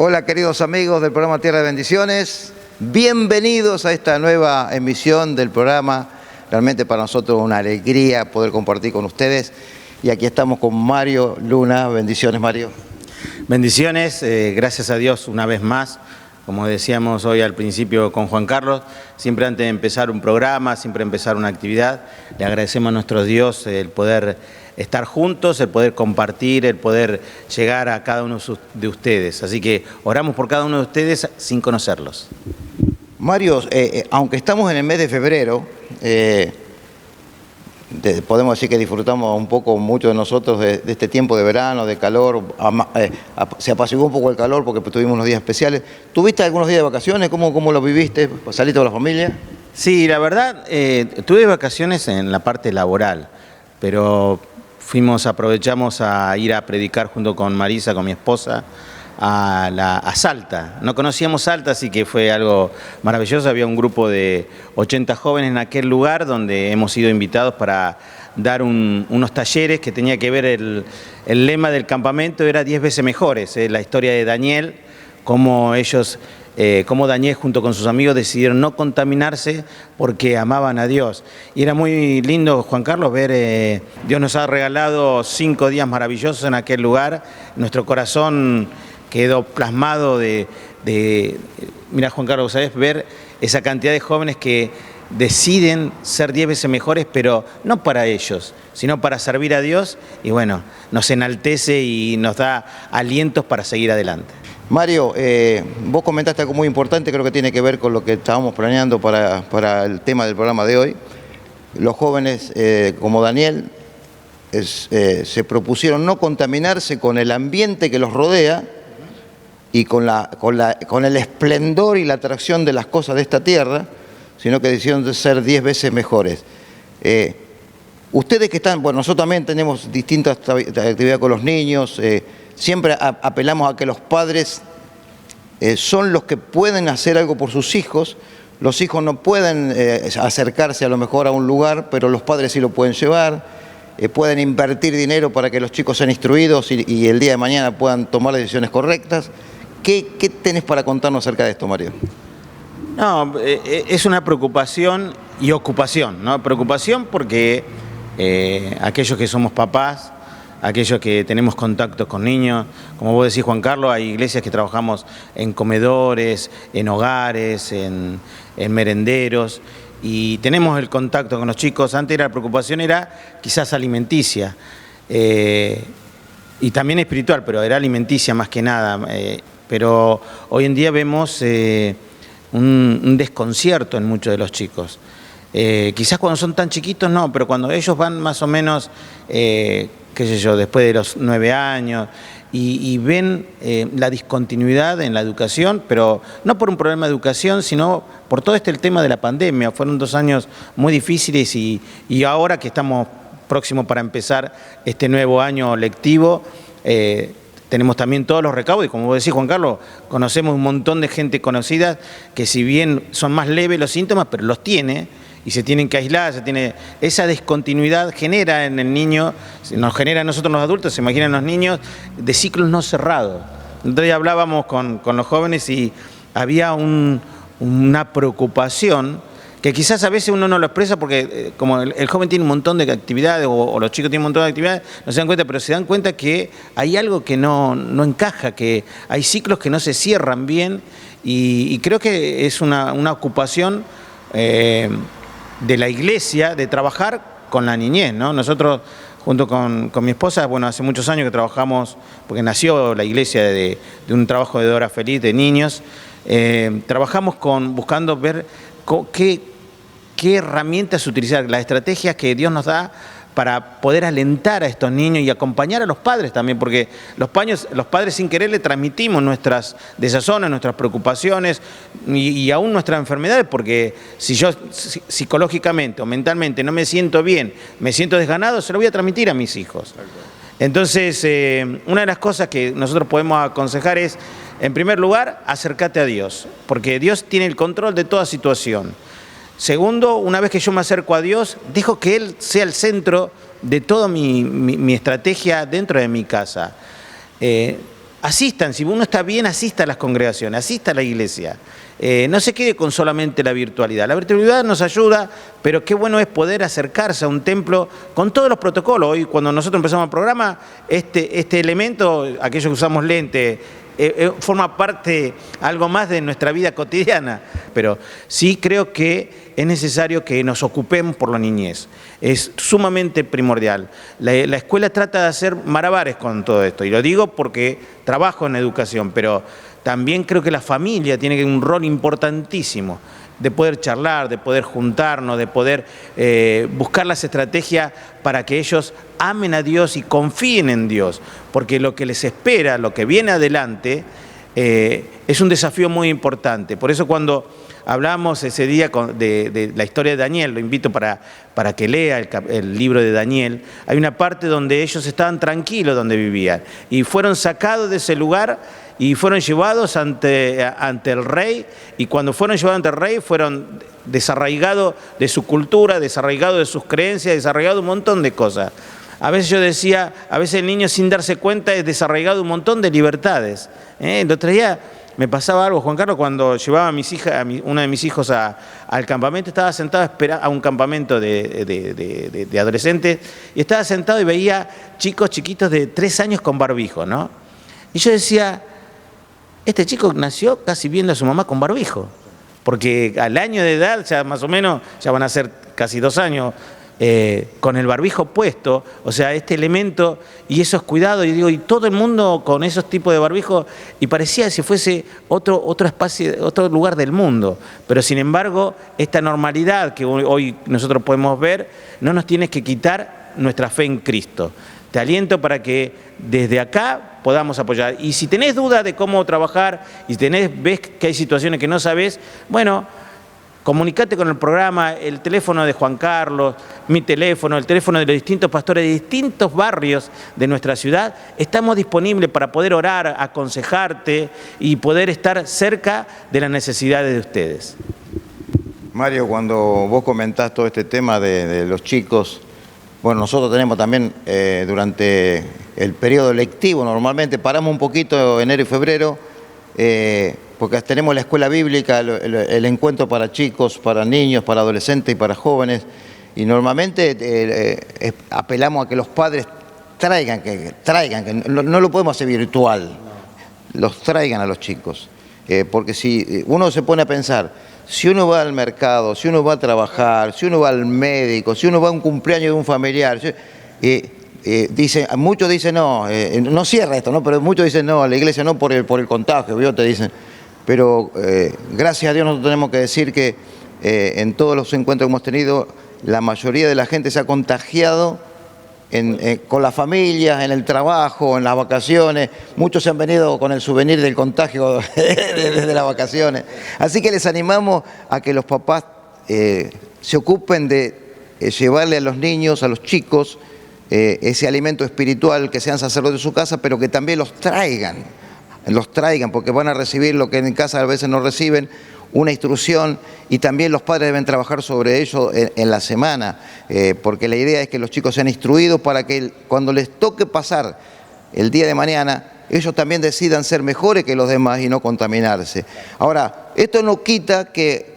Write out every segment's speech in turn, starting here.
Hola queridos amigos del programa Tierra de Bendiciones, bienvenidos a esta nueva emisión del programa. Realmente para nosotros una alegría poder compartir con ustedes. Y aquí estamos con Mario Luna. Bendiciones, Mario. Bendiciones, gracias a Dios una vez más. Como decíamos hoy al principio con Juan Carlos, siempre antes de empezar un programa, siempre empezar una actividad, le agradecemos a nuestro Dios el poder estar juntos, el poder compartir, el poder llegar a cada uno de ustedes. Así que oramos por cada uno de ustedes sin conocerlos. Mario, aunque estamos en el mes de febrero, podemos decir que disfrutamos un poco, muchos de nosotros, de este tiempo de verano, de calor. Se apaciguó un poco el calor porque tuvimos unos días especiales. ¿Tuviste algunos días de vacaciones? ¿Cómo lo viviste? ¿Saliste con la familia? Sí, la verdad, tuve vacaciones en la parte laboral, pero aprovechamos a ir a predicar junto con Marisa, con mi esposa, a Salta. No conocíamos Salta, así que fue algo maravilloso. Había un grupo de 80 jóvenes en aquel lugar donde hemos sido invitados para dar unos talleres que tenía que ver, el lema del campamento era 10 veces mejores. La historia de Daniel, cómo Daniel junto con sus amigos decidieron no contaminarse porque amaban a Dios. Y era muy lindo, Juan Carlos, ver, Dios nos ha regalado 5 días maravillosos en aquel lugar. Nuestro corazón quedó plasmado mira, Juan Carlos, ¿sabes? Ver esa cantidad de jóvenes que deciden ser 10 veces mejores, pero no para ellos, sino para servir a Dios. Y bueno, nos enaltece y nos da alientos para seguir adelante. Mario, vos comentaste algo muy importante, creo que tiene que ver con lo que estábamos planeando para el tema del programa de hoy. Los jóvenes, como Daniel, se propusieron no contaminarse con el ambiente que los rodea y con el esplendor y la atracción de las cosas de esta tierra, sino que decidieron ser 10 veces mejores. Ustedes que están, bueno, nosotros también tenemos distintas actividades con los niños, siempre apelamos a que los padres son los que pueden hacer algo por sus hijos. Los hijos no pueden acercarse a lo mejor a un lugar, pero los padres sí lo pueden llevar. Pueden invertir dinero para que los chicos sean instruidos y el día de mañana puedan tomar decisiones correctas. ¿Qué tenés para contarnos acerca de esto, Mario? No, es una preocupación y ocupación, ¿no? Preocupación porque aquellos que somos papás, aquellos que tenemos contacto con niños, como vos decís, Juan Carlos, hay iglesias que trabajamos en comedores, en hogares, en merenderos, y tenemos el contacto con los chicos. Antes la preocupación era quizás alimenticia, y también espiritual, pero era alimenticia más que nada. Pero hoy en día vemos un desconcierto en muchos de los chicos. Quizás cuando son tan chiquitos no, pero cuando ellos van más o menos, qué sé yo, después de los 9 años, y ven la discontinuidad en la educación, pero no por un problema de educación, sino por todo el tema de la pandemia. Fueron 2 años muy difíciles y ahora que estamos próximos para empezar este nuevo año lectivo, tenemos también todos los recaudos y como vos decís, Juan Carlos, conocemos un montón de gente conocida que si bien son más leves los síntomas, pero los tiene y se tienen que aislar, esa discontinuidad genera en el niño, nos genera a nosotros los adultos, se imaginan los niños, de ciclos no cerrados. Entonces hablábamos con los jóvenes y había una preocupación que quizás a veces uno no lo expresa porque como el joven tiene un montón de actividades o los chicos tienen un montón de actividades, no se dan cuenta, pero se dan cuenta que hay algo que no encaja, que hay ciclos que no se cierran bien y creo que es una ocupación de la iglesia de trabajar con la niñez, ¿no? Nosotros junto con mi esposa, bueno, hace muchos años que trabajamos, porque nació la iglesia de un trabajo de Hora Feliz de niños, trabajamos buscando ver qué herramientas utilizar, las estrategias que Dios nos da para poder alentar a estos niños y acompañar a los padres también, porque los padres sin querer le transmitimos nuestras desazones, nuestras preocupaciones y aún nuestras enfermedades, porque si yo psicológicamente o mentalmente no me siento bien, me siento desganado, se lo voy a transmitir a mis hijos. Entonces, una de las cosas que nosotros podemos aconsejar es, en primer lugar, acércate a Dios, porque Dios tiene el control de toda situación. Segundo, una vez que yo me acerco a Dios, dejo que Él sea el centro de toda mi estrategia dentro de mi casa. asistan, si uno está bien, asista a las congregaciones, asista a la iglesia. No se quede con solamente la virtualidad. La virtualidad nos ayuda, pero qué bueno es poder acercarse a un templo con todos los protocolos. Hoy, cuando nosotros empezamos el programa, este elemento, aquellos que usamos lente, forma parte algo más de nuestra vida cotidiana, pero sí creo que es necesario que nos ocupemos por la niñez. Es sumamente primordial. La escuela trata de hacer malabares con todo esto, y lo digo porque trabajo en educación, pero también creo que la familia tiene un rol importantísimo de poder charlar, de poder juntarnos, de poder buscar las estrategias para que ellos amen a Dios y confíen en Dios, porque lo que les espera, lo que viene adelante, es un desafío muy importante. Por eso cuando hablamos ese día de la historia de Daniel, lo invito para que lea el libro de Daniel, hay una parte donde ellos estaban tranquilos donde vivían y fueron sacados de ese lugar y fueron llevados ante el rey, y cuando fueron llevados ante el rey fueron desarraigados de su cultura, desarraigados de sus creencias, desarraigados de un montón de cosas. A veces yo decía, a veces el niño sin darse cuenta es desarraigado de un montón de libertades. El otro día me pasaba algo, Juan Carlos, cuando llevaba a uno de mis hijos al campamento, estaba sentado a un campamento de adolescentes, y estaba sentado y veía chicos chiquitos de 3 años con barbijo, ¿no? Y yo decía, este chico nació casi viendo a su mamá con barbijo, porque al año de edad, ya más o menos, ya van a ser casi 2 años, con el barbijo puesto, o sea, este elemento y esos cuidados, y digo, y todo el mundo con esos tipos de barbijo, y parecía si fuese otro espacio, otro lugar del mundo, pero sin embargo, esta normalidad que hoy nosotros podemos ver, no nos tiene que quitar nuestra fe en Cristo. Te aliento para que desde acá podamos apoyar. Y si tenés dudas de cómo trabajar y ves que hay situaciones que no sabés, bueno, comunicate con el programa, el teléfono de Juan Carlos, mi teléfono, el teléfono de los distintos pastores de distintos barrios de nuestra ciudad. Estamos disponibles para poder orar, aconsejarte y poder estar cerca de las necesidades de ustedes. Mario, cuando vos comentás todo este tema de los chicos, bueno, nosotros tenemos también durante el periodo lectivo, normalmente paramos un poquito enero y febrero, porque tenemos la escuela bíblica, el encuentro para chicos, para niños, para adolescentes y para jóvenes, y normalmente apelamos a que los padres traigan, que no lo podemos hacer virtual, los traigan a los chicos, porque si uno se pone a pensar, si uno va al mercado, si uno va a trabajar, si uno va al médico, si uno va a un cumpleaños de un familiar, muchos dicen no cierra esto, ¿no? Pero muchos dicen no, a la iglesia no por el contagio, ¿vio? Te dicen. Pero gracias a Dios nosotros tenemos que decir que en todos los encuentros que hemos tenido, la mayoría de la gente se ha contagiado con la familia, en el trabajo, en las vacaciones. Muchos se han venido con el souvenir del contagio desde las vacaciones. Así que les animamos a que los papás se ocupen de llevarle a los niños, a los chicos, ese alimento espiritual, que sean sacerdotes de su casa, pero que también los traigan, porque van a recibir lo que en casa a veces no reciben, una instrucción, y también los padres deben trabajar sobre ello en la semana, porque la idea es que los chicos sean instruidos para que cuando les toque pasar el día de mañana, ellos también decidan ser mejores que los demás y no contaminarse. Ahora, esto no quita que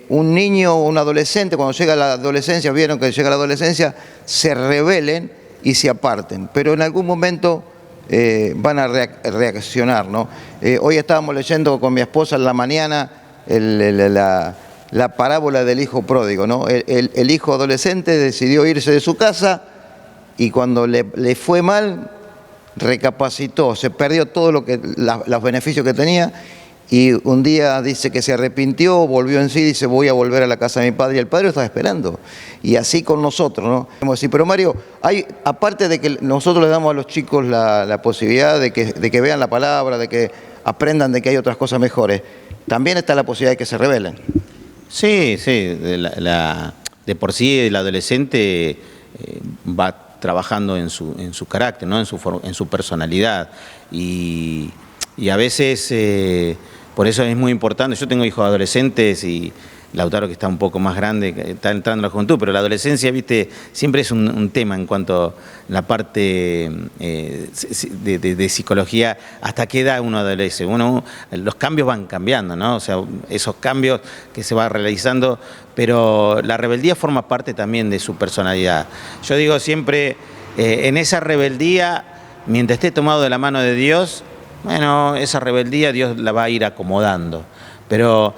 un niño o un adolescente, cuando llega a la adolescencia, vieron que llega a la adolescencia, se rebelen y se aparten, pero en algún momento van a reaccionar, ¿no? Hoy estábamos leyendo con mi esposa en la mañana la parábola del hijo pródigo, ¿no? El hijo adolescente decidió irse de su casa y cuando le fue mal, recapacitó, se perdió todo los beneficios que tenía, y un día dice que se arrepintió, volvió en sí, dice voy a volver a la casa de mi padre, y el padre lo estaba esperando. Y así con nosotros, ¿no? Pero Mario, aparte de que nosotros les damos a los chicos la posibilidad de que vean la palabra, de que aprendan de que hay otras cosas mejores, también está la posibilidad de que se rebelen. Sí, de por sí el adolescente va trabajando en su carácter, ¿no? en su personalidad, y a veces por eso es muy importante. Yo tengo hijos adolescentes y Lautaro que está un poco más grande, que está entrando a la juventud, pero la adolescencia, viste, siempre es un tema en cuanto a la parte de psicología, hasta qué edad uno adolece. Los cambios van cambiando, ¿no? O sea, esos cambios que se van realizando, pero la rebeldía forma parte también de su personalidad. Yo digo siempre, en esa rebeldía, mientras esté tomado de la mano de Dios, bueno, esa rebeldía Dios la va a ir acomodando. Pero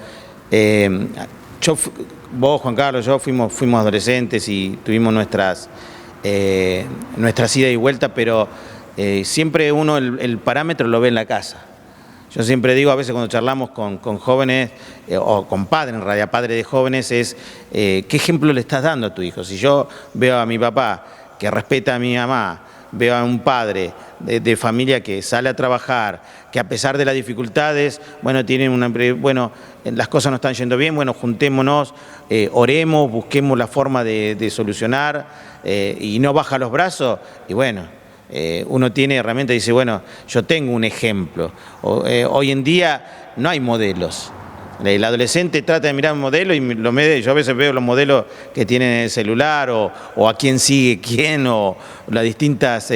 vos, Juan Carlos, yo fuimos adolescentes y tuvimos nuestras idas y vueltas, pero siempre uno el parámetro lo ve en la casa. Yo siempre digo, a veces cuando charlamos con jóvenes, o con padres, en realidad padres de jóvenes, es ¿qué ejemplo le estás dando a tu hijo? Si yo veo a mi papá que respeta a mi mamá, veo a un padre de familia que sale a trabajar, que a pesar de las dificultades, las cosas no están yendo bien, bueno, juntémonos, oremos, busquemos la forma de solucionar, y no baja los brazos, y bueno, uno tiene herramientas y dice, bueno, yo tengo un ejemplo. Hoy en día no hay modelos. El adolescente trata de mirar un modelo y yo a veces veo los modelos que tienen el celular o a quién sigue quién o las distintas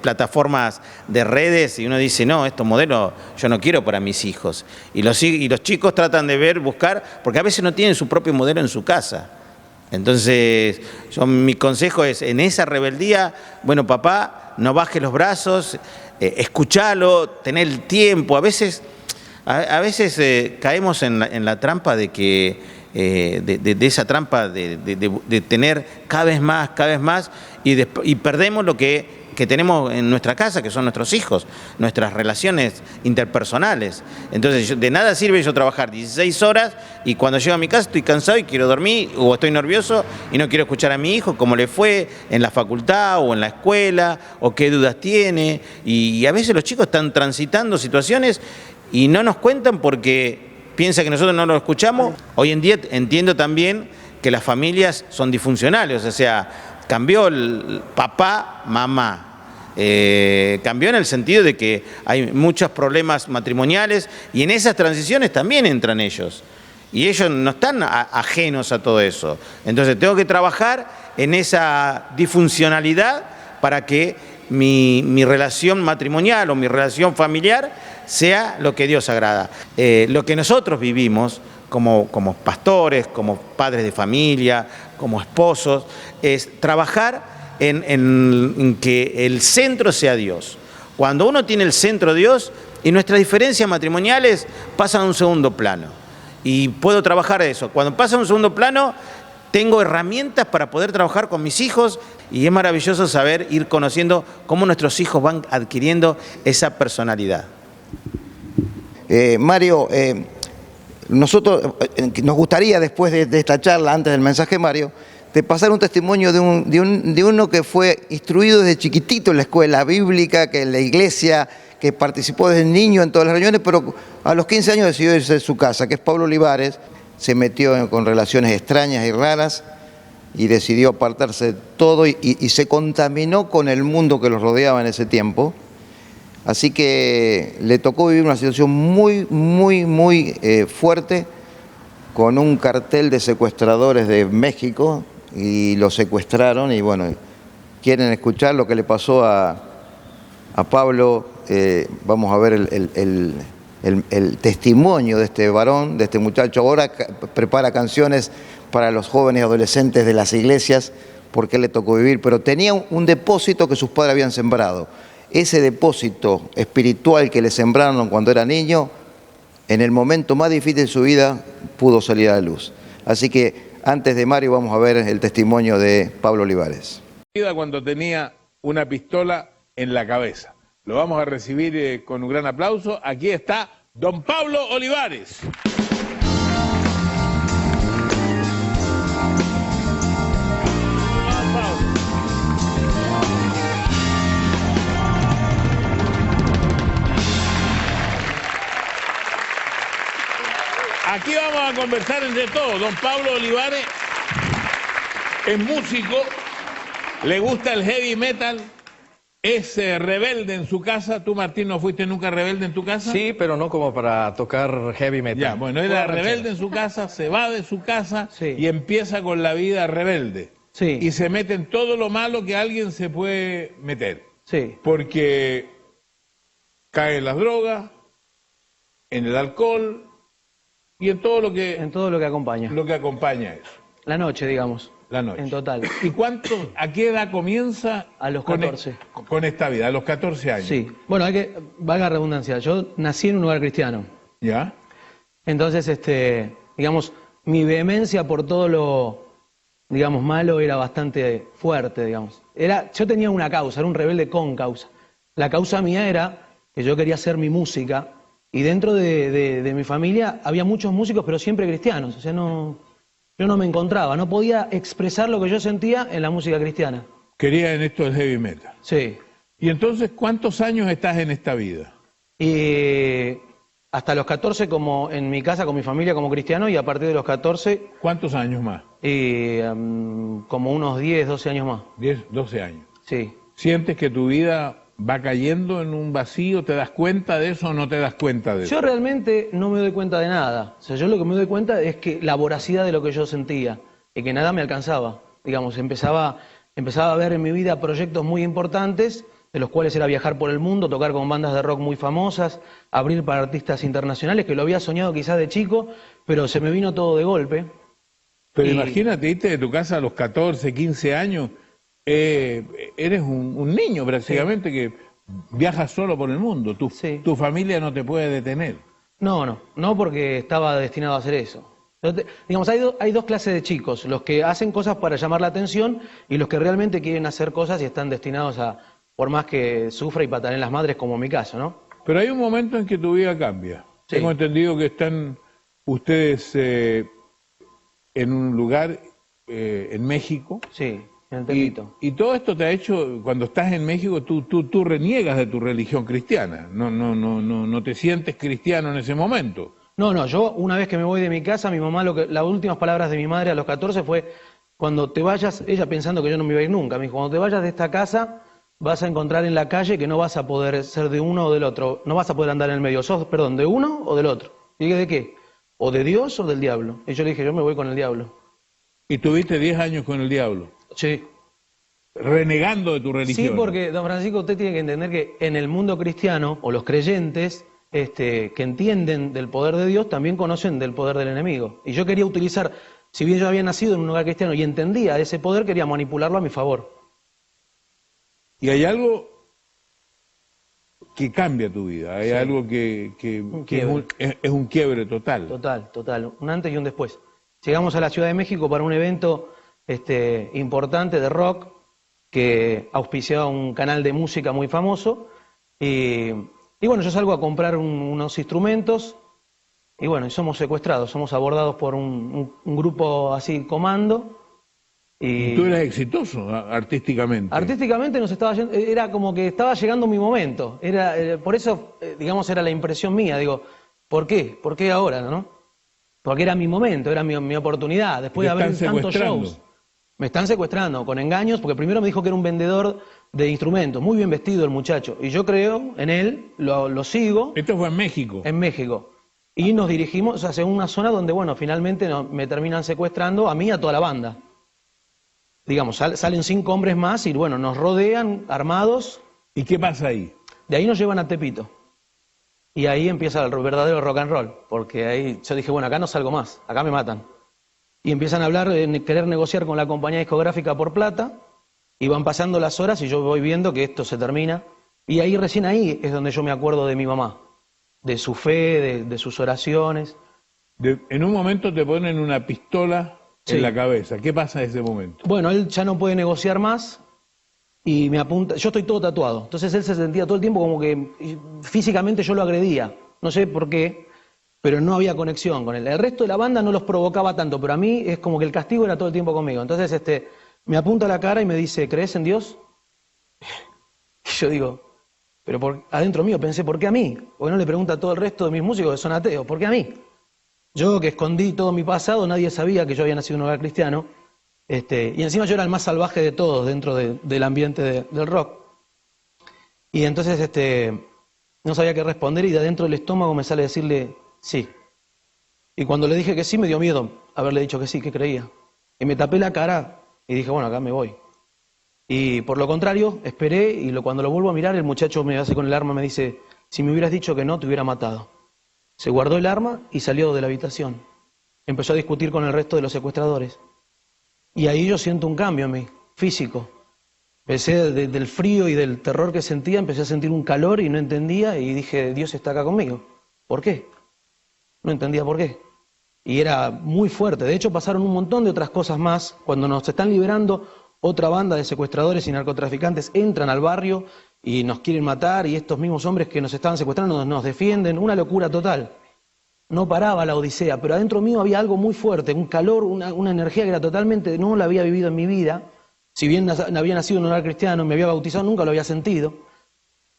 plataformas de redes y uno dice, no, estos modelos yo no quiero para mis hijos. Y los chicos tratan de buscar, porque a veces no tienen su propio modelo en su casa. Entonces, mi consejo es, en esa rebeldía, bueno, papá, no bajes los brazos, escuchalo, tener el tiempo. A veces caemos en la trampa de que de esa trampa de tener cada vez más y perdemos lo que tenemos en nuestra casa, que son nuestros hijos, nuestras relaciones interpersonales. Entonces, de nada sirve yo trabajar 16 horas y cuando llego a mi casa estoy cansado y quiero dormir o estoy nervioso y no quiero escuchar a mi hijo cómo le fue en la facultad o en la escuela o qué dudas tiene. Y a veces los chicos están transitando situaciones y no nos cuentan porque piensan que nosotros no lo escuchamos. Hoy en día entiendo también que las familias son disfuncionales, o sea, cambió el papá, mamá. Cambió en el sentido de que hay muchos problemas matrimoniales y en esas transiciones también entran ellos. Y ellos no están ajenos a todo eso. Entonces tengo que trabajar en esa disfuncionalidad para que mi relación matrimonial o mi relación familiar sea lo que Dios agrada. Lo que nosotros vivimos como pastores, como padres de familia, como esposos, es trabajar en que el centro sea Dios. Cuando uno tiene el centro Dios, y nuestras diferencias matrimoniales pasan a un segundo plano. Y puedo trabajar eso. Cuando pasa a un segundo plano, tengo herramientas para poder trabajar con mis hijos y es maravilloso saber ir conociendo cómo nuestros hijos van adquiriendo esa personalidad. Mario, nosotros nos gustaría después de esta charla, antes del mensaje Mario, de pasar un testimonio de uno que fue instruido desde chiquitito en la escuela bíblica, que en la iglesia, que participó desde niño en todas las reuniones, pero a los 15 años decidió irse de su casa, que es Pablo Olivares. Se metió con relaciones extrañas y raras y decidió apartarse de todo y se contaminó con el mundo que los rodeaba en ese tiempo. Así que le tocó vivir una situación muy fuerte con un cartel de secuestradores de México y lo secuestraron y bueno, quieren escuchar lo que le pasó a Pablo. Vamos a ver el testimonio de este varón, de este muchacho. Ahora prepara canciones para los jóvenes y adolescentes de las iglesias porque le tocó vivir, pero tenía un depósito que sus padres habían sembrado. Ese depósito espiritual que le sembraron cuando era niño, en el momento más difícil de su vida pudo salir a la luz. Así que antes de Mario vamos a ver el testimonio de Pablo Olivares. Cuando tenía una pistola en la cabeza. Lo vamos a recibir con un gran aplauso. Aquí está don Pablo Olivares. Aquí vamos a conversar entre todos. Don Pablo Olivares es músico, le gusta el heavy metal, es rebelde en su casa. ¿Tú, Martín, no fuiste nunca rebelde en tu casa? Sí, pero no como para tocar heavy metal. Ya, bueno, era rebelde en su casa, se va de su casa y empieza con la vida rebelde. Sí. Y se mete en todo lo malo que alguien se puede meter. Sí. Porque cae en las drogas, en el alcohol y en todo lo que acompaña. Lo que acompaña eso. La noche, digamos. La noche. En total. ¿Y a qué edad comienza? A los 14. Con esta vida, a los 14 años. Sí. Bueno, valga la redundancia, yo nací en un hogar cristiano. ¿Ya? Entonces, digamos, mi vehemencia por todo lo, digamos, malo era bastante fuerte, digamos. Yo tenía una causa, era un rebelde con causa. La causa mía era que yo quería hacer mi música y dentro de mi familia había muchos músicos, pero siempre cristianos. O sea, yo no me encontraba, no podía expresar lo que yo sentía en la música cristiana. Quería en esto del heavy metal. Sí. ¿Y entonces cuántos años estás en esta vida? Y hasta los 14 como en mi casa, con mi familia como cristiano, y a partir de los 14... ¿Cuántos años más? Como unos 10, 12 años más. 10, 12 años. Sí. ¿Sientes que tu vida va cayendo en un vacío? ¿Te das cuenta de eso o no te das cuenta de eso? Yo realmente no me doy cuenta de nada. O sea, yo lo que me doy cuenta es que la voracidad de lo que yo sentía y que nada me alcanzaba. Digamos, empezaba a ver en mi vida proyectos muy importantes, de los cuales era viajar por el mundo, tocar con bandas de rock muy famosas, abrir para artistas internacionales, que lo había soñado quizás de chico, pero se me vino todo de golpe. Pero imagínate, irte de tu casa a los 14, 15 años, eres un niño prácticamente que viajas solo por el mundo. Tu familia no te puede detener. No porque estaba destinado a hacer eso. Digamos, hay dos clases de chicos, los que hacen cosas para llamar la atención y los que realmente quieren hacer cosas y están destinados a, por más que sufra y pateen las madres, como en mi caso, ¿no? Pero hay un momento en que tu vida cambia. Sí. Tengo entendido que están ustedes en un lugar en México. Sí, en el Tepito. Y todo esto te ha hecho, cuando estás en México, tú reniegas de tu religión cristiana. No te sientes cristiano en ese momento. No, yo una vez que me voy de mi casa, mi mamá, las últimas palabras de mi madre a los 14 fue, cuando te vayas, ella pensando que yo no me iba a ir nunca, me dijo, cuando te vayas de esta casa, vas a encontrar en la calle que no vas a poder ser de uno o del otro, no vas a poder andar en el medio, de uno o del otro. Y dije, ¿de qué? ¿O de Dios o del diablo? Y yo le dije, yo me voy con el diablo. ¿Y tuviste 10 años con el diablo? Sí. Renegando de tu religión. Sí, porque, don Francisco, usted tiene que entender que en el mundo cristiano, o los creyentes, que entienden del poder de Dios, también conocen del poder del enemigo. Y yo quería utilizar, si bien yo había nacido en un hogar cristiano y entendía ese poder, quería manipularlo a mi favor. Y hay algo que cambia tu vida, hay algo que es un quiebre total. Total, un antes y un después. Llegamos a la Ciudad de México para un evento importante de rock que auspiciaba un canal de música muy famoso y bueno, yo salgo a comprar unos instrumentos y bueno, y somos secuestrados, somos abordados por un grupo así comando. Y tú eras exitoso artísticamente. Artísticamente nos estaba yendo, era como que estaba llegando mi momento. Por eso, digamos, era la impresión mía. Digo, ¿por qué? ¿Por qué ahora, no? Porque era mi momento, era mi oportunidad. Después de haber tantos shows. Me están secuestrando con engaños, porque primero me dijo que era un vendedor de instrumentos, muy bien vestido el muchacho. Y yo creo en él, lo sigo. ¿Esto fue en México? En México. Y nos dirigimos hacia una zona donde, bueno, finalmente me terminan secuestrando a mí y a toda la banda. Digamos, salen 5 hombres más y bueno, nos rodean armados. ¿Y qué pasa ahí? De ahí nos llevan a Tepito. Y ahí empieza el verdadero rock and roll, porque ahí yo dije, bueno, acá no salgo más, acá me matan. Y empiezan a hablar, querer negociar con la compañía discográfica por plata, y van pasando las horas y yo voy viendo que esto se termina. Y ahí, recién ahí, es donde yo me acuerdo de mi mamá, de su fe, de sus oraciones. En un momento te ponen una pistola en la cabeza. ¿Qué pasa en ese momento? Bueno, él ya no puede negociar más y me apunta. Yo estoy todo tatuado, entonces él se sentía todo el tiempo como que físicamente yo lo agredía. No sé por qué, pero no había conexión con él. El resto de la banda no los provocaba tanto, pero a mí es como que el castigo era todo el tiempo conmigo. Entonces me apunta a la cara y me dice, ¿crees en Dios? Y yo digo, pero adentro mío pensé, ¿por qué a mí? Porque no le pregunta a todo el resto de mis músicos que son ateos, ¿por qué a mí? Yo que escondí todo mi pasado, nadie sabía que yo había nacido en un hogar cristiano, y encima yo era el más salvaje de todos dentro del ambiente del rock. Y entonces no sabía qué responder y de adentro del estómago me sale decirle sí. Y cuando le dije que sí, me dio miedo haberle dicho que sí, que creía. Y me tapé la cara y dije, bueno, acá me voy. Y por lo contrario, esperé y cuando lo vuelvo a mirar, el muchacho me hace con el arma, me dice, si me hubieras dicho que no, te hubiera matado. Se guardó el arma y salió de la habitación. Empezó a discutir con el resto de los secuestradores. Y ahí yo siento un cambio en mí, físico. Empecé del frío y del terror que sentía, empecé a sentir un calor y no entendía y dije, Dios está acá conmigo. ¿Por qué? No entendía por qué. Y era muy fuerte. De hecho, pasaron un montón de otras cosas más. Cuando nos están liberando, otra banda de secuestradores y narcotraficantes entran al barrio y nos quieren matar y estos mismos hombres que nos estaban secuestrando nos defienden. Una locura total. No paraba la odisea, pero adentro mío había algo muy fuerte, un calor, una energía que era totalmente, no la había vivido en mi vida. Si bien había nacido en un hogar cristiano, me había bautizado, nunca lo había sentido.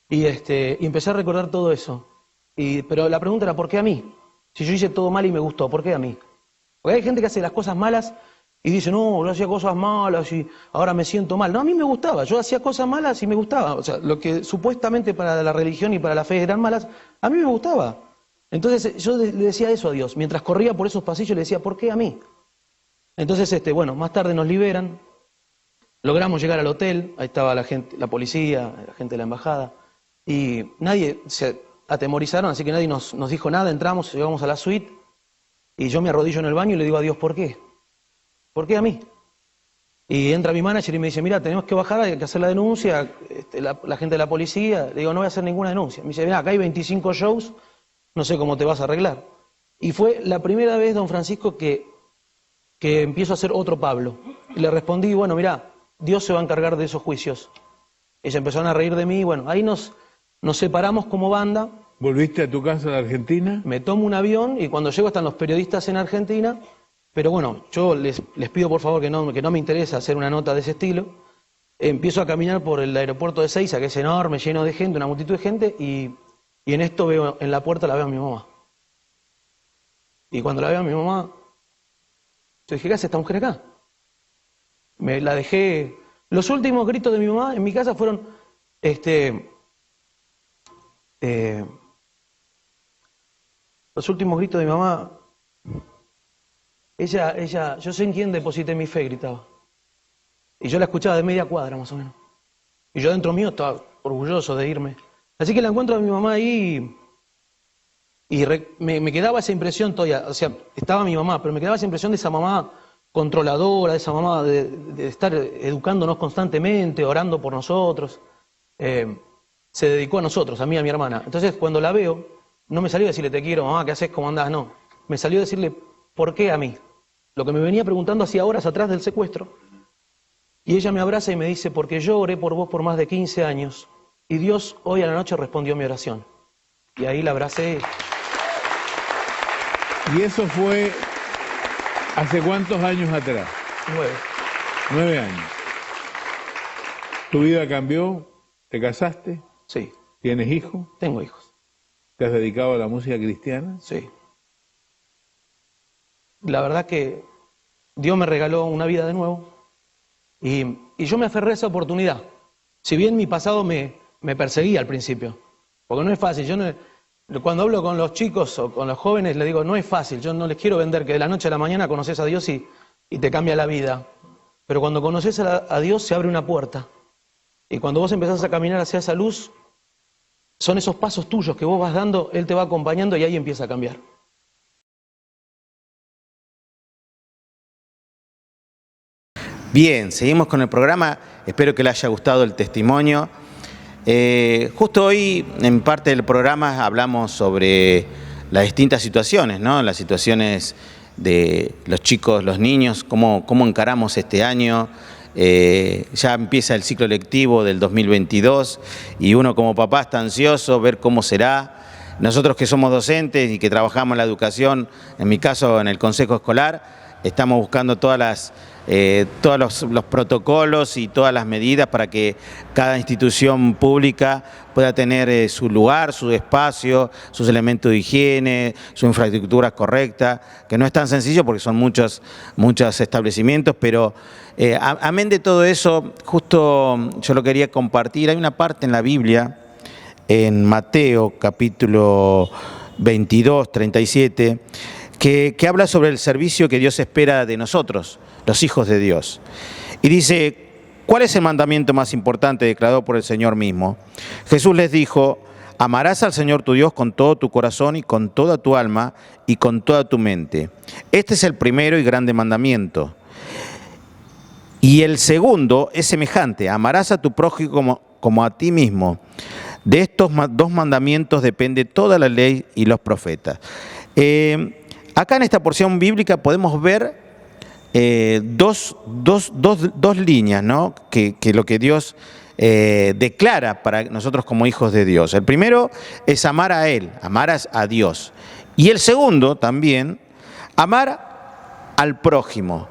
Y empecé a recordar todo eso. Pero la pregunta era, ¿por qué a mí? Si yo hice todo mal y me gustó, ¿por qué a mí? Porque hay gente que hace las cosas malas y dice, no, yo hacía cosas malas y ahora me siento mal. No, a mí me gustaba, yo hacía cosas malas y me gustaba. O sea, lo que supuestamente para la religión y para la fe eran malas, a mí me gustaba. Entonces yo le decía eso a Dios. Mientras corría por esos pasillos le decía, ¿por qué a mí? Entonces, bueno, más tarde nos liberan. Logramos llegar al hotel, ahí estaba la gente, la policía, la gente de la embajada, y nadie se atemorizaron, así que nadie nos dijo nada, entramos, llegamos a la suite, y yo me arrodillo en el baño y le digo a Dios, ¿por qué? ¿Por qué a mí? Y entra mi manager y me dice, mira, tenemos que bajar, hay que hacer la denuncia, la gente de la policía, le digo, no voy a hacer ninguna denuncia. Me dice, mira, acá hay 25 shows, no sé cómo te vas a arreglar. Y fue la primera vez, don Francisco, que empiezo a hacer otro Pablo. Y le respondí, bueno, mira, Dios se va a encargar de esos juicios. Ellos empezaron a reír de mí, bueno, ahí nos separamos como banda. ¿Volviste a tu casa de Argentina? Me tomo un avión y cuando llego están los periodistas en Argentina, pero bueno, yo les pido por favor que no me interesa hacer una nota de ese estilo. Empiezo a caminar por el aeropuerto de Ezeiza, que es enorme, lleno de gente, una multitud de gente, y en esto veo, en la puerta la veo a mi mamá. Y cuando la veo a mi mamá, yo dije, ¿qué hace esta mujer acá? Me la dejé. Los últimos gritos de mi mamá en mi casa fueron, los últimos gritos de mi mamá, ella, yo sé en quién deposité mi fe, gritaba. Y yo la escuchaba de media cuadra más o menos. Y yo dentro mío estaba orgulloso de irme. Así que la encuentro a mi mamá ahí y me quedaba esa impresión todavía, o sea, estaba mi mamá, pero me quedaba esa impresión de esa mamá controladora, de esa mamá de estar educándonos constantemente, orando por nosotros. Se dedicó a nosotros, a mí y a mi hermana. Entonces, cuando la veo, no me salió a decirle, te quiero, mamá, ¿qué haces? ¿Cómo andás? No. Me salió a decirle, ¿por qué a mí? Lo que me venía preguntando hacía horas atrás del secuestro. Y ella me abraza y me dice, porque yo oré por vos por más de 15 años y Dios hoy a la noche respondió mi oración. Y ahí la abracé. ¿Y eso fue hace cuántos años atrás? 9. 9 años. ¿Tu vida cambió? ¿Te casaste? Sí. ¿Tienes hijos? Tengo hijos. ¿Te has dedicado a la música cristiana? Sí. La verdad que Dios me regaló una vida de nuevo y yo me aferré a esa oportunidad. Si bien mi pasado me perseguía al principio, porque no es fácil. Cuando hablo con los chicos o con los jóvenes les digo, no es fácil, yo no les quiero vender que de la noche a la mañana conoces a Dios y te cambia la vida. Pero cuando conoces a Dios se abre una puerta. Y cuando vos empezás a caminar hacia esa luz, son esos pasos tuyos que vos vas dando, Él te va acompañando y ahí empieza a cambiar. Bien, seguimos con el programa. Espero que le haya gustado el testimonio. Justo hoy, en parte del programa, hablamos sobre las distintas situaciones, ¿no? Las situaciones de los chicos, los niños, cómo encaramos este año. Ya empieza el ciclo lectivo del 2022 y uno como papá está ansioso ver cómo será. Nosotros que somos docentes y que trabajamos en la educación, en mi caso en el consejo escolar, estamos buscando todos los protocolos y todas las medidas para que cada institución pública pueda tener su lugar, su espacio, sus elementos de higiene, su infraestructura correcta, que no es tan sencillo porque son muchos establecimientos, pero amén de todo eso, justo yo lo quería compartir. Hay una parte en la Biblia, en Mateo capítulo 22, 37, que habla sobre el servicio que Dios espera de nosotros, los hijos de Dios. Y dice, ¿cuál es el mandamiento más importante declarado por el Señor mismo? Jesús les dijo, amarás al Señor tu Dios con todo tu corazón y con toda tu alma y con toda tu mente. Este es el primero y grande mandamiento. Y el segundo es semejante, amarás a tu prójimo como a ti mismo. De estos dos mandamientos depende toda la ley y los profetas. Acá en esta porción bíblica podemos ver dos líneas, ¿no? que lo que Dios declara para nosotros como hijos de Dios. El primero es amar a Él, amar a Dios. Y el segundo también, amar al prójimo.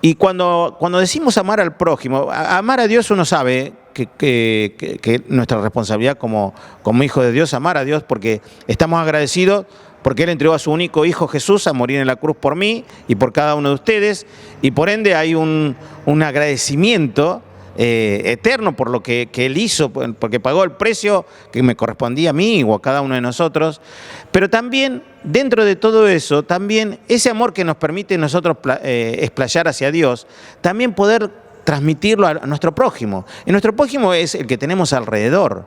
Y cuando decimos amar al prójimo, amar a Dios, uno sabe que nuestra responsabilidad como hijo de Dios, amar a Dios, porque estamos agradecidos porque Él entregó a su único Hijo Jesús a morir en la cruz por mí y por cada uno de ustedes, y por ende hay un agradecimiento eterno por lo que Él hizo, porque pagó el precio que me correspondía a mí o a cada uno de nosotros. Pero también, dentro de todo eso, también ese amor que nos permite nosotros explayar hacia Dios, también poder transmitirlo a nuestro prójimo. Y nuestro prójimo es el que tenemos alrededor.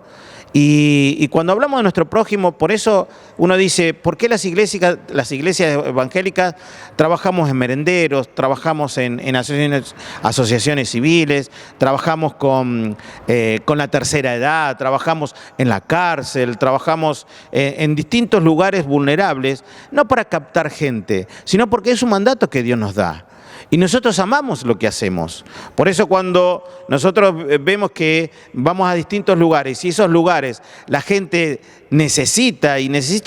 Y cuando hablamos de nuestro prójimo, por eso uno dice, ¿por qué las iglesias evangélicas trabajamos en merenderos, trabajamos en asociaciones civiles, trabajamos con la tercera edad, trabajamos en la cárcel, trabajamos en distintos lugares vulnerables, no para captar gente, sino porque es un mandato que Dios nos da? Y nosotros amamos lo que hacemos. Por eso cuando nosotros vemos que vamos a distintos lugares y esos lugares la gente necesita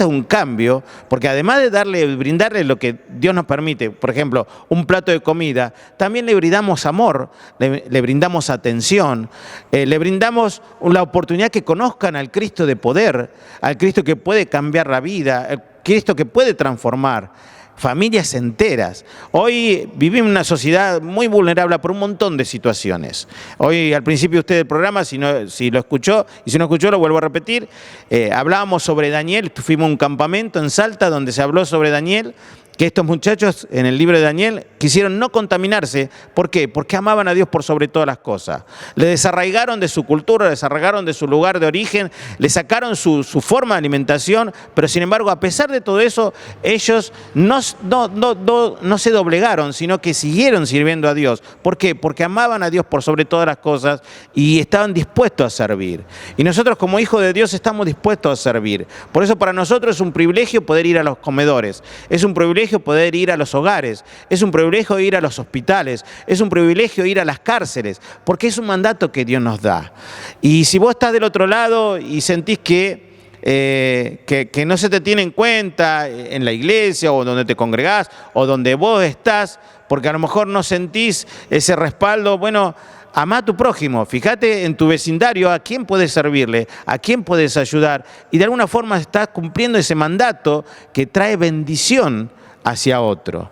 un cambio, porque además de brindarle lo que Dios nos permite, por ejemplo, un plato de comida, también le brindamos amor, le brindamos atención, le brindamos la oportunidad que conozcan al Cristo de poder, al Cristo que puede cambiar la vida, al Cristo que puede transformar familias enteras. Hoy vivimos en una sociedad muy vulnerable por un montón de situaciones. Hoy, al principio usted del programa, si lo escuchó, y si no escuchó, lo vuelvo a repetir, hablábamos sobre Daniel, fuimos a un campamento en Salta donde se habló sobre Daniel, que estos muchachos en el libro de Daniel quisieron no contaminarse. ¿Por qué? Porque amaban a Dios por sobre todas las cosas. Le desarraigaron de su cultura, le desarraigaron de su lugar de origen, le sacaron su forma de alimentación, pero sin embargo, a pesar de todo eso, ellos no se doblegaron, sino que siguieron sirviendo a Dios. ¿Por qué? Porque amaban a Dios por sobre todas las cosas y estaban dispuestos a servir. Y nosotros como hijos de Dios estamos dispuestos a servir. Por eso para nosotros es un privilegio poder ir a los comedores, es un privilegio poder ir a los hogares, es un privilegio ir a los hospitales, es un privilegio ir a las cárceles, porque es un mandato que Dios nos da. Y si vos estás del otro lado y sentís que no se te tiene en cuenta en la iglesia o donde te congregás o donde vos estás, porque a lo mejor no sentís ese respaldo, bueno, amá a tu prójimo, fíjate en tu vecindario a quién puedes servirle, a quién puedes ayudar, y de alguna forma estás cumpliendo ese mandato que trae bendición hacia otro.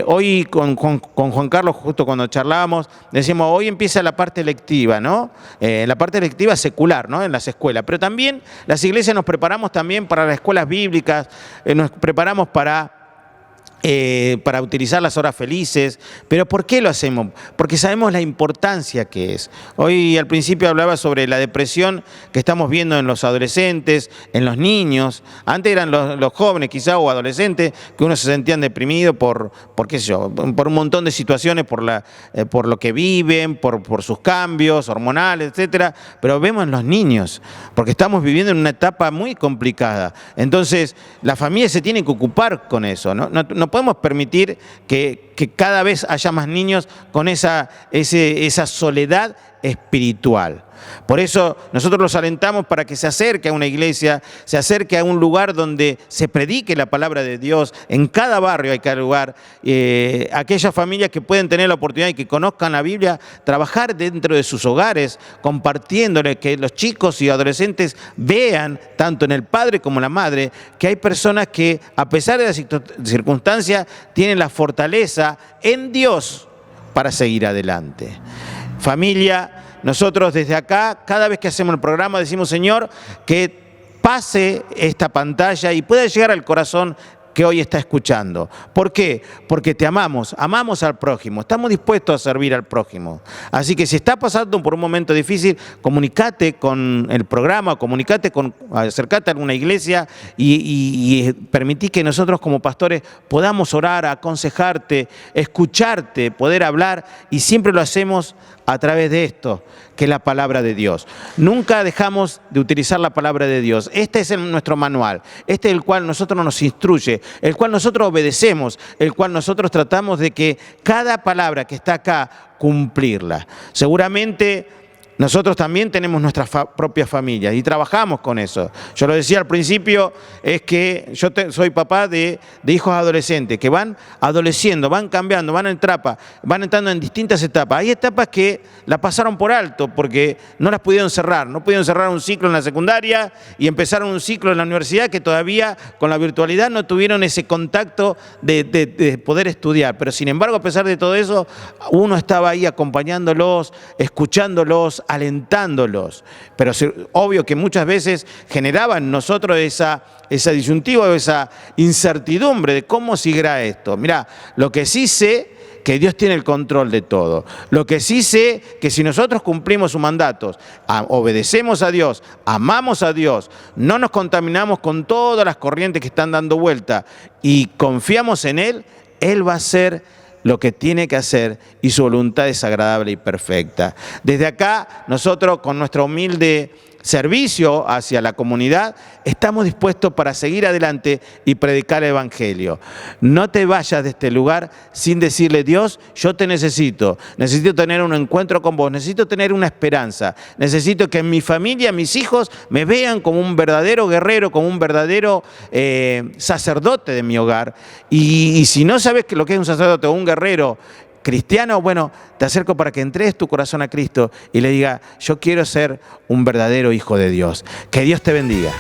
Hoy con Juan Carlos, justo cuando charlábamos, decíamos, hoy empieza la parte lectiva, ¿no? La parte lectiva secular, ¿no? En las escuelas, pero también las iglesias nos preparamos también para las escuelas bíblicas, nos preparamos para utilizar las horas felices. ¿Pero por qué lo hacemos? Porque sabemos la importancia que es. Hoy al principio hablaba sobre la depresión que estamos viendo en los adolescentes, en los niños. Antes eran los jóvenes quizá o adolescentes que uno se sentían deprimidos por qué sé yo, por un montón de situaciones, por lo que viven, por sus cambios hormonales, etcétera. Pero vemos en los niños, porque estamos viviendo en una etapa muy complicada. Entonces, la familia se tiene que ocupar con eso, ¿no? No podemos permitir que cada vez haya más niños con esa soledad espiritual. Por eso nosotros los alentamos para que se acerque a una iglesia, se acerque a un lugar donde se predique la palabra de Dios. En cada barrio hay cada lugar. Aquellas familias que pueden tener la oportunidad y que conozcan la Biblia, trabajar dentro de sus hogares, compartiéndole, que los chicos y adolescentes vean, tanto en el padre como en la madre, que hay personas que, a pesar de las circunstancias, tienen la fortaleza en Dios para seguir adelante. Familia, nosotros desde acá, cada vez que hacemos el programa, decimos, Señor, que pase esta pantalla y pueda llegar al corazón que hoy está escuchando. ¿Por qué? Porque te amamos, amamos al prójimo, estamos dispuestos a servir al prójimo. Así que si está pasando por un momento difícil, comunícate con el programa, acércate a alguna iglesia y permití que nosotros como pastores podamos orar, aconsejarte, escucharte, poder hablar, y siempre lo hacemos a través de esto, que es la palabra de Dios. Nunca dejamos de utilizar la palabra de Dios. Este es nuestro manual, este es el cual nosotros nos instruye, el cual nosotros obedecemos, el cual nosotros tratamos de que cada palabra que está acá, cumplirla. Seguramente nosotros también tenemos nuestras propias familias y trabajamos con eso. Yo lo decía al principio, es que yo soy papá de hijos adolescentes que van adoleciendo, van cambiando, van entrando en distintas etapas. Hay etapas que la pasaron por alto porque no las pudieron cerrar. No pudieron cerrar un ciclo en la secundaria y empezaron un ciclo en la universidad, que todavía con la virtualidad no tuvieron ese contacto de poder estudiar. Pero sin embargo, a pesar de todo eso, uno estaba ahí acompañándolos, escuchándolos, alentándolos. Pero obvio que muchas veces generaba en nosotros esa disyuntiva o esa incertidumbre de cómo seguirá esto. Mirá, lo que sí sé, que Dios tiene el control de todo. Lo que sí sé, que si nosotros cumplimos sus mandatos, obedecemos a Dios, amamos a Dios, no nos contaminamos con todas las corrientes que están dando vuelta y confiamos en Él, Él va a hacer lo que tiene que hacer y su voluntad es agradable y perfecta. Desde acá, nosotros con nuestro humilde servicio hacia la comunidad, estamos dispuestos para seguir adelante y predicar el Evangelio. No te vayas de este lugar sin decirle, Dios, yo te necesito tener un encuentro con vos, necesito tener una esperanza, necesito que mi familia, mis hijos, me vean como un verdadero guerrero, como un verdadero sacerdote de mi hogar. Y si no sabes lo que es un sacerdote o un guerrero cristiano, bueno, te acerco para que entregues tu corazón a Cristo y le diga, yo quiero ser un verdadero hijo de Dios. Que Dios te bendiga.